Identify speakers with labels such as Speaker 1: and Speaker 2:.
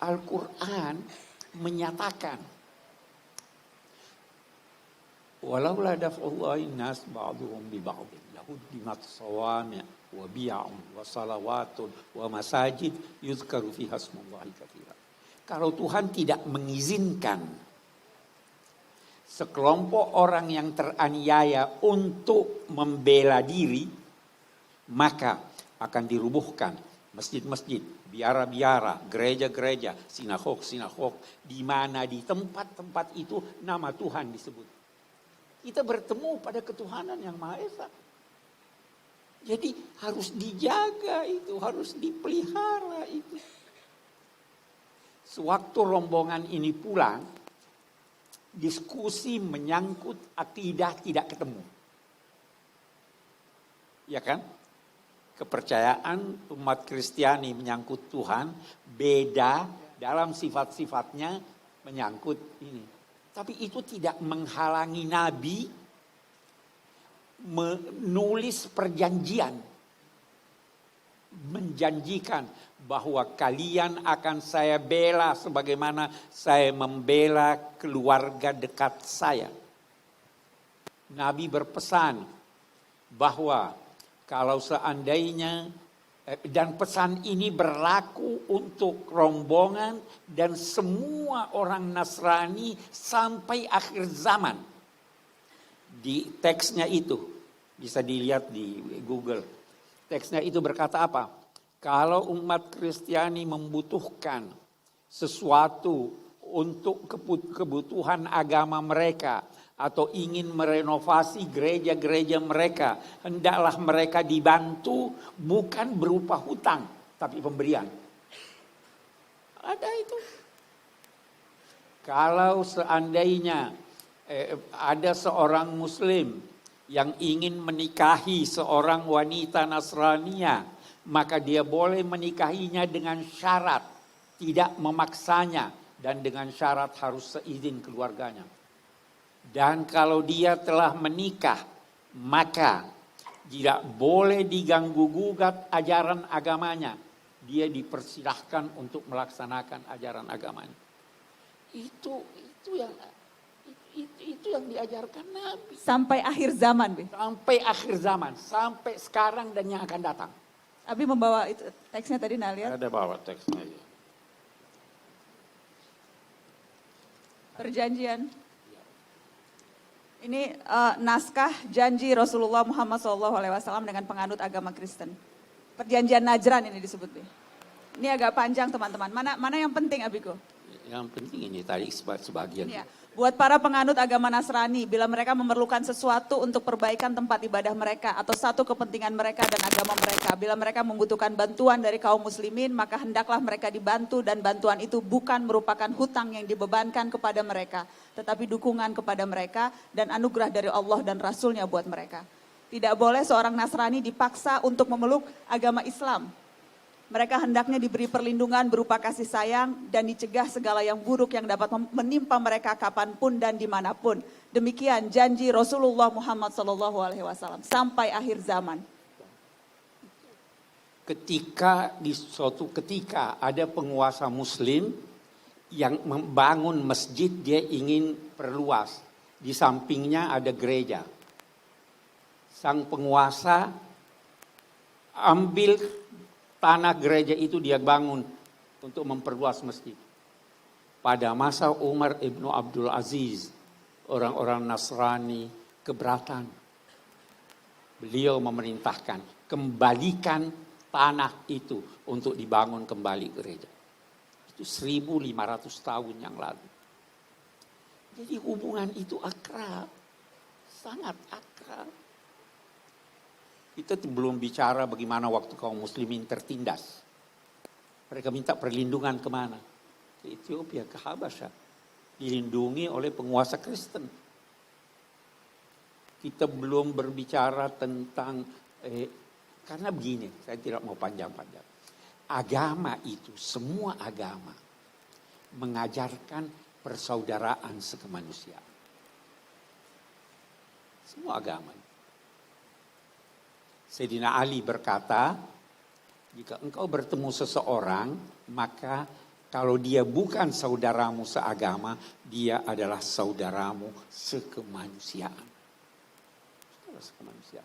Speaker 1: Al-Quran menyatakan, walaula daf'ullahi nas ba'duhum bi ba'din lahuddimat sawami' wa bi'un wa salawatun wa masajid yuzkaru fiha ismullahi katsiran. Kalau Tuhan tidak mengizinkan sekelompok orang yang teraniaya untuk membela diri, maka akan dirubuhkan masjid-masjid, biara-biara, gereja-gereja, sinagog-sinagog, di mana di tempat-tempat itu nama Tuhan disebut. Kita bertemu pada ketuhanan yang Maha Esa. Jadi harus dijaga itu, harus dipelihara itu. Sewaktu rombongan ini pulang, diskusi menyangkut akidah tidak ketemu. Ya kan? Kepercayaan umat Kristiani menyangkut Tuhan beda dalam sifat-sifatnya menyangkut ini. Tapi itu tidak menghalangi Nabi menulis perjanjian. Menjanjikan bahwa kalian akan saya bela sebagaimana saya membela keluarga dekat saya. Nabi berpesan bahwa kalau seandainya, dan pesan ini berlaku untuk rombongan dan semua orang Nasrani sampai akhir zaman. Di teksnya itu, bisa dilihat di Google. Teksnya itu berkata apa? Kalau umat Kristiani membutuhkan sesuatu untuk kebutuhan agama mereka, atau ingin merenovasi gereja-gereja mereka, hendaklah mereka dibantu bukan berupa hutang, tapi pemberian. Ada itu. Kalau seandainya ada seorang Muslim yang ingin menikahi seorang wanita Nasrania, maka dia boleh menikahinya dengan syarat tidak memaksanya dan dengan syarat harus seizin keluarganya. Dan kalau dia telah menikah, maka tidak boleh diganggu gugat ajaran agamanya. Dia dipersilahkan untuk melaksanakan ajaran agamanya. Itu yang diajarkan Nabi.
Speaker 2: Sampai akhir zaman, Bi.
Speaker 1: Sampai akhir zaman, sampai sekarang dan yang akan datang.
Speaker 2: Abi membawa itu teksnya tadi, Nalia.
Speaker 1: Ada bawa teksnya.
Speaker 2: Perjanjian. Ini naskah janji Rasulullah Muhammad SAW dengan penganut agama Kristen. Perjanjian Najran ini disebut. Ini agak panjang teman-teman. Mana yang penting Abiko?
Speaker 1: Yang penting ini tadi sebagian.
Speaker 2: Ya. Buat para penganut agama Nasrani, bila mereka memerlukan sesuatu untuk perbaikan tempat ibadah mereka atau satu kepentingan mereka dan agama mereka, bila mereka membutuhkan bantuan dari kaum muslimin, maka hendaklah mereka dibantu dan bantuan itu bukan merupakan hutang yang dibebankan kepada mereka, tetapi dukungan kepada mereka dan anugerah dari Allah dan Rasulnya buat mereka. Tidak boleh seorang Nasrani dipaksa untuk memeluk agama Islam. Mereka hendaknya diberi perlindungan berupa kasih sayang dan dicegah segala yang buruk yang dapat menimpa mereka kapanpun dan dimanapun. Demikian janji Rasulullah Muhammad SAW sampai akhir zaman.
Speaker 1: Di suatu ketika ada penguasa Muslim yang membangun masjid, dia ingin perluas. Di sampingnya ada gereja. Sang penguasa ambil tanah gereja itu dia bangun untuk memperluas masjid. Pada masa Umar ibnu Abdul Aziz, orang-orang Nasrani keberatan. Beliau memerintahkan, kembalikan tanah itu untuk dibangun kembali gereja. Itu 1500 tahun yang lalu. Jadi hubungan itu akrab, sangat akrab. Kita belum bicara bagaimana waktu kaum muslimin tertindas. Mereka minta perlindungan kemana? Ke Ethiopia, ke Habasyah. Dilindungi oleh penguasa Kristen. Kita belum berbicara tentang, karena begini, saya tidak mau panjang-panjang. Agama itu, semua agama, mengajarkan persaudaraan sekemanusiaan. Semua agama. Sayyidina Ali berkata, jika engkau bertemu seseorang, maka Kalau dia bukan saudaramu seagama, dia adalah saudaramu sekemanusiaan. Sekemanusiaan.